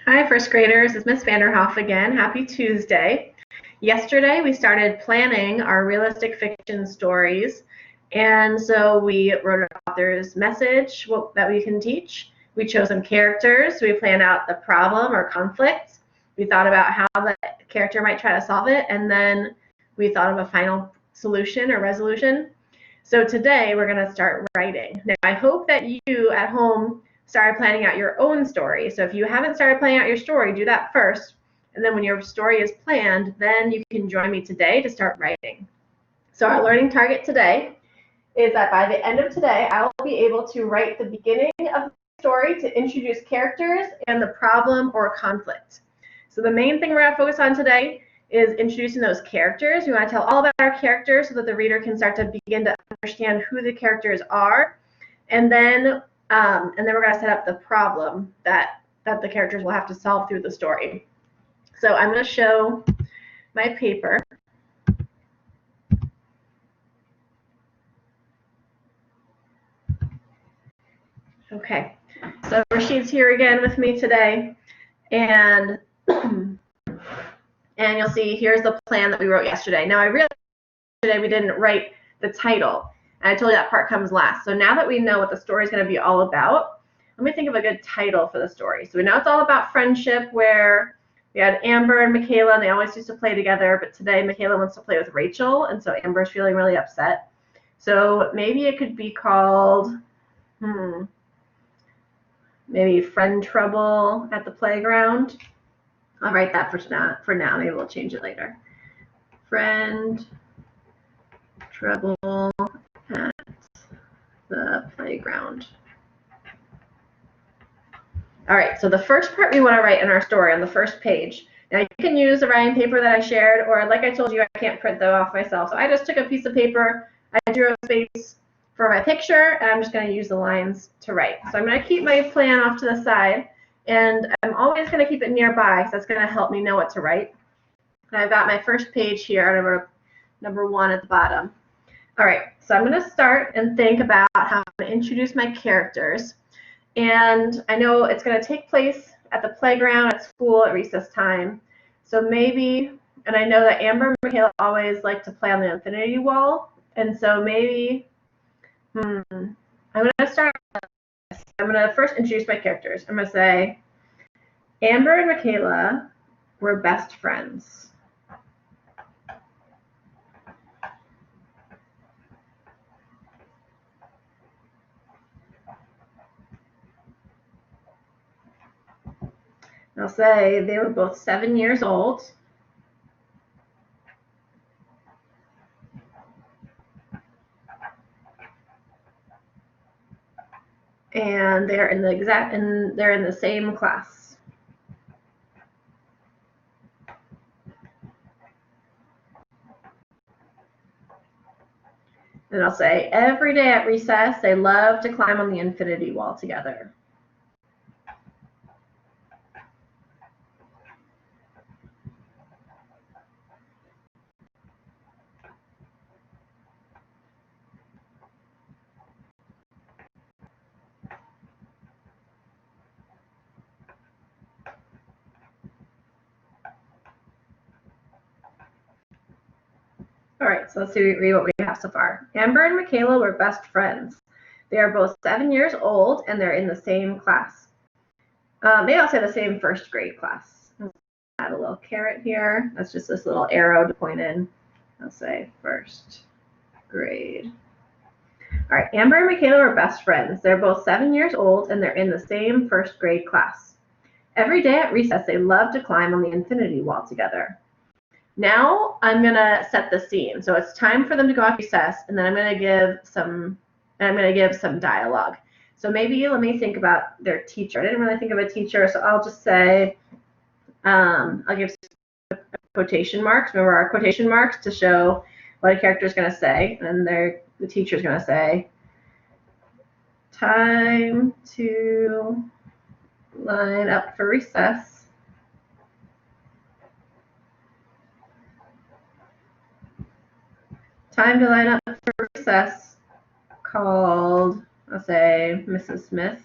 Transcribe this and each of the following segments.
Hi, first graders. It's Miss Vanderhoff again. Happy Tuesday. Yesterday, we started planning our realistic fiction stories. And so we wrote an author's message that we can teach. We chose some characters. We planned out the problem or conflict. We thought about how the character might try to solve it. And then we thought of a final solution or resolution. So today, we're going to start writing. Now, I hope that you at home started planning out your own story. So if you haven't started planning out your story, do that first. And then when your story is planned, then you can join me today to start writing. So our learning target today is that by the end of today, I will be able to write the beginning of the story to introduce characters and the problem or conflict. So the main thing we're going to focus on today is introducing those characters. We want to tell all about our characters so that the reader can start to begin to understand who the characters are. And then we're going to set up the problem that the characters will have to solve through the story. So I'm going to show my paper. Okay, so Rashid's here again with me today, and you'll see here's the plan that we wrote yesterday. Now I realized yesterday we didn't write the title, and I told you that part comes last. So now that we know what the story is going to be all about, let me think of a good title for the story. So we know it's all about friendship, where we had Amber and Michaela, and they always used to play together, but today Michaela wants to play with Rachel, and so Amber's feeling really upset. So maybe it could be called, maybe Friend Trouble at the Playground. I'll write that for now. Maybe we'll change it later. Friend Trouble at the Playground. All right, so the first part we want to write in our story on the first page. Now you can use the writing paper that I shared, or like I told you, I can't print them off myself. So I just took a piece of paper, I drew a space for my picture, and I'm just going to use the lines to write. So I'm going to keep my plan off to the side, and I'm always going to keep it nearby because that's going to help me know what to write. And I've got my first page here, and I wrote number 1 at the bottom. All right, so I'm going to start and think about how I'm going to introduce my characters. And I know it's going to take place at the playground, at school, at recess time. So maybe, and I know that Amber and Michaela always like to play on the infinity wall. And so maybe, I'm going to start with this. I'm going to first introduce my characters. I'm going to say, Amber and Michaela were best friends. I'll say they were both 7 years old. And they're in the same class. And I'll say every day at recess they love to climb on the infinity wall together. All right, so let's read what we have so far. Amber and Michaela were best friends. They are both 7 years old, and they're in the same class. Maybe I'll say the same first grade class. I'll add a little caret here. That's just this little arrow to point in. I'll say first grade. All right, Amber and Michaela are best friends. They're both 7 years old, and they're in the same first grade class. Every day at recess, they love to climb on the infinity wall together. Now I'm going to set the scene. So it's time for them to go off recess, and then I'm going to give some dialogue. So maybe let me think about their teacher. I didn't really think of a teacher, so I'll just say, I'll give quotation marks. Remember our quotation marks to show what a character is going to say, and the teacher is going to say, time to line up for recess. Time to line up for recess, called, I'll say, Mrs. Smith.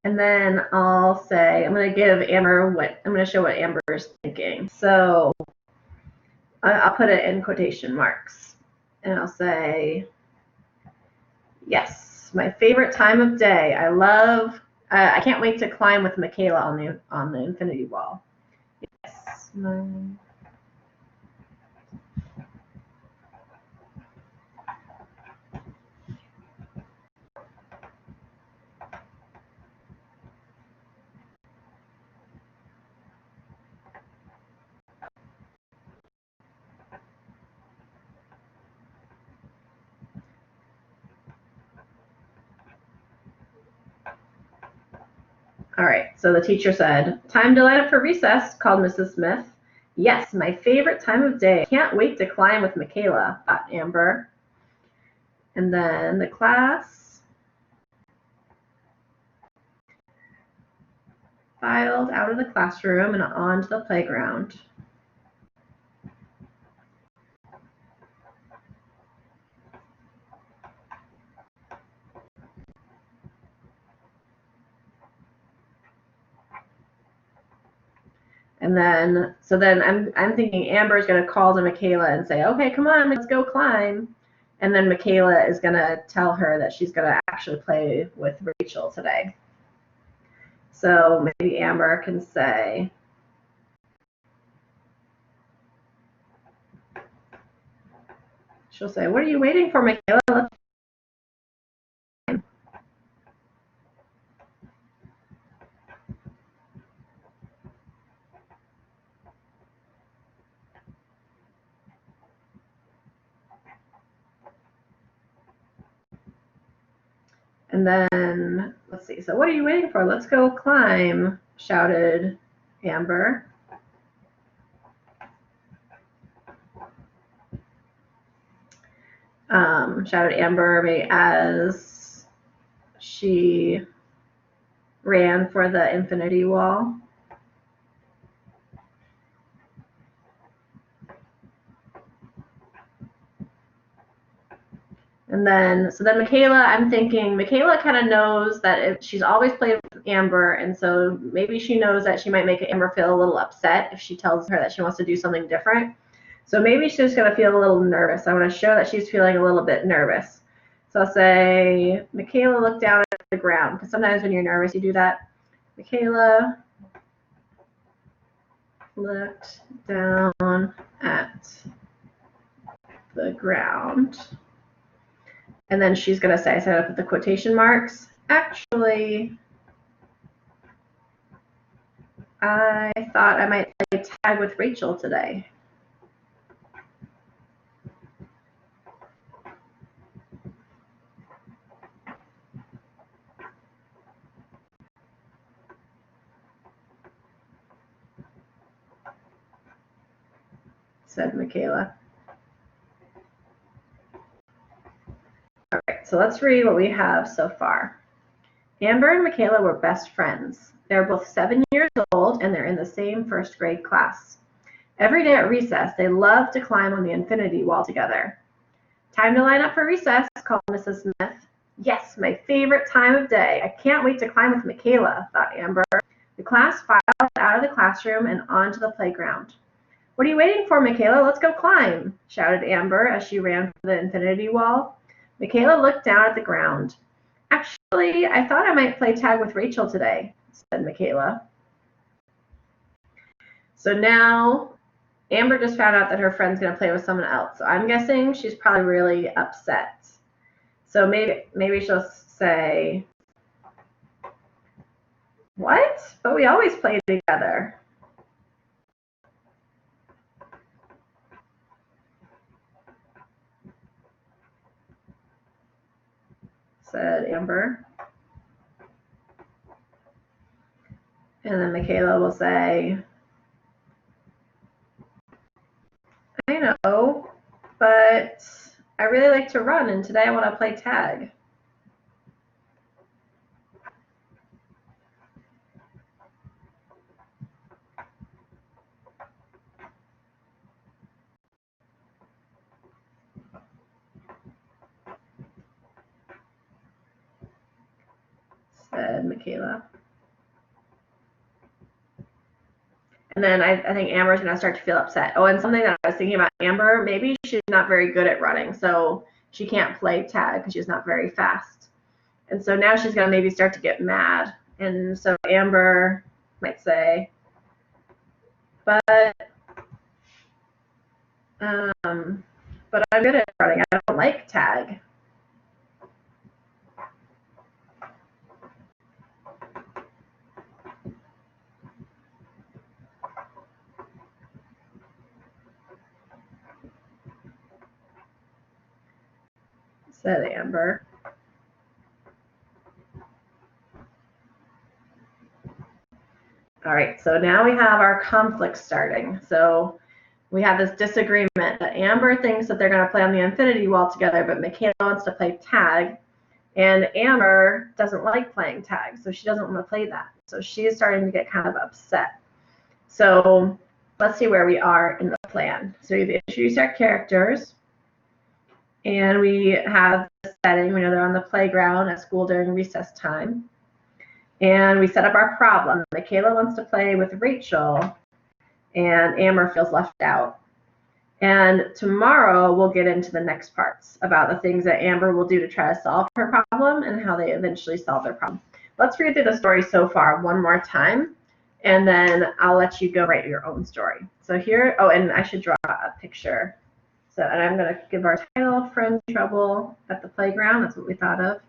And then I'll say, I'm going to give Amber I'm going to show what Amber's thinking. So I'll put it in quotation marks. And I'll say, yes, my favorite time of day. I can't wait to climb with Michaela on the infinity wall. Yes. All right, so the teacher said, time to line up for recess, called Mrs. Smith. Yes, my favorite time of day. Can't wait to climb with Michaela, thought Amber. And then the class filed out of the classroom and onto the playground. And then, so then I'm thinking Amber's going to call to Michaela and say, okay, come on, let's go climb. And then Michaela is going to tell her that she's going to actually play with Rachel today. So maybe Amber can say, she'll say, what are you waiting for, Michaela? Let's And then, let's see, so what are you waiting for? Let's go climb, shouted Amber. Shouted Amber as she ran for the infinity wall. And then, so then Michaela, I'm thinking Michaela kind of knows that if she's always played with Amber, and so maybe she knows that she might make Amber feel a little upset if she tells her that she wants to do something different. So maybe she's going to feel a little nervous. I want to show that she's feeling a little bit nervous. So I'll say, Michaela looked down at the ground, because sometimes when you're nervous, you do that. Michaela looked down at the ground. And then she's going to say, so I put the quotation marks, actually, I thought I might play tag with Rachel today. Said Michaela. All right, so let's read what we have so far. Amber and Michaela were best friends. They're both 7 years old and they're in the same first grade class. Every day at recess, they love to climb on the infinity wall together. Time to line up for recess, called Mrs. Smith. Yes, my favorite time of day. I can't wait to climb with Michaela, thought Amber. The class filed out of the classroom and onto the playground. What are you waiting for, Michaela? Let's go climb, shouted Amber as she ran for the infinity wall. Michaela looked down at the ground. Actually, I thought I might play tag with Rachel today, said Michaela. So now Amber just found out that her friend's going to play with someone else. So I'm guessing she's probably really upset. So maybe she'll say, what? But we always play together. Said Amber. And then Michaela will say, I know, but I really like to run, and today I want to play tag. Said Michaela. And then I think Amber's going to start to feel upset. Oh, and something that I was thinking about Amber, maybe she's not very good at running, so she can't play tag because she's not very fast. And so now she's going to maybe start to get mad. And so Amber might say, but I'm good at running. I don't like tag. Said Amber. All right, so now we have our conflict starting. So we have this disagreement that Amber thinks that they're going to play on the infinity wall together, but Michaela wants to play tag, and Amber doesn't like playing tag, so she doesn't want to play that. So she is starting to get kind of upset. So let's see where we are in the plan. So we've introduced our characters, and we have the setting. We know they're on the playground at school during recess time. And we set up our problem. Michaela wants to play with Rachel, and Amber feels left out. And tomorrow we'll get into the next parts about the things that Amber will do to try to solve her problem and how they eventually solve their problem. Let's read through the story so far one more time, and then I'll let you go write your own story. So here, oh, and I should draw a picture. So, and I'm going to give our title, Friend Trouble at the Playground. That's what we thought of.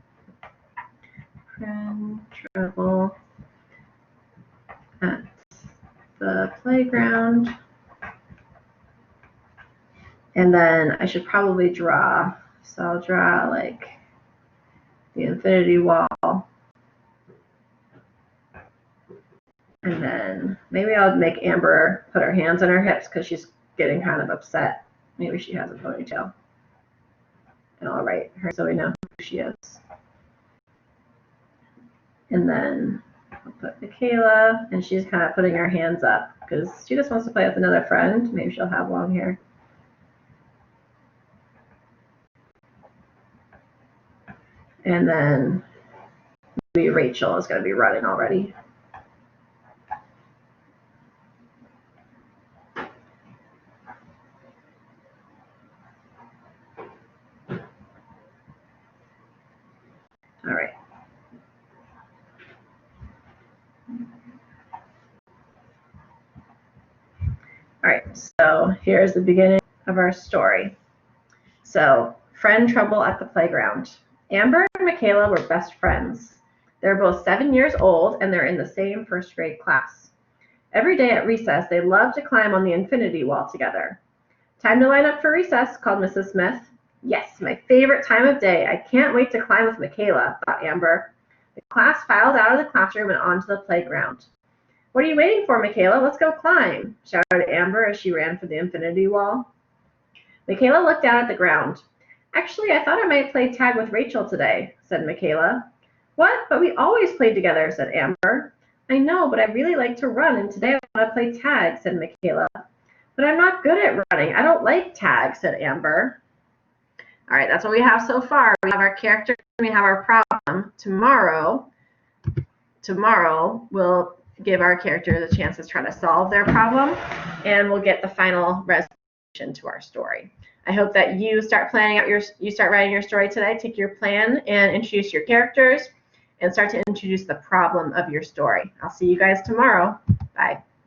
Friend Trouble at the Playground. And then I should probably draw. So I'll draw like the infinity wall. And then maybe I'll make Amber put her hands on her hips because she's getting kind of upset. Maybe she has a ponytail. And I'll write her so we know who she is. And then I'll put Michaela, and she's kind of putting her hands up because she just wants to play with another friend. Maybe she'll have long hair. And then maybe Rachel is going to be running already. All right. All right, so here's the beginning of our story. So, friend trouble at the playground. Amber and Michaela were best friends. They're both 7 years old, and they're in the same first grade class. Every day at recess, they love to climb on the infinity wall together. Time to line up for recess, called Mrs. Smith. Yes, my favorite time of day. I can't wait to climb with Michaela, thought Amber. The class filed out of the classroom and onto the playground. What are you waiting for, Michaela? Let's go climb, shouted Amber as she ran for the infinity wall. Michaela looked down at the ground. Actually, I thought I might play tag with Rachel today, said Michaela. What? But we always played together, said Amber. I know, but I really like to run, and today I want to play tag, said Michaela. But I'm not good at running. I don't like tag, said Amber. All right, that's what we have so far. We have our character, and we have our problem. Tomorrow we'll give our characters a chance to try to solve their problem, and we'll get the final resolution to our story. I hope that you start writing your story today. Take your plan and introduce your characters and start to introduce the problem of your story. I'll see you guys tomorrow. Bye.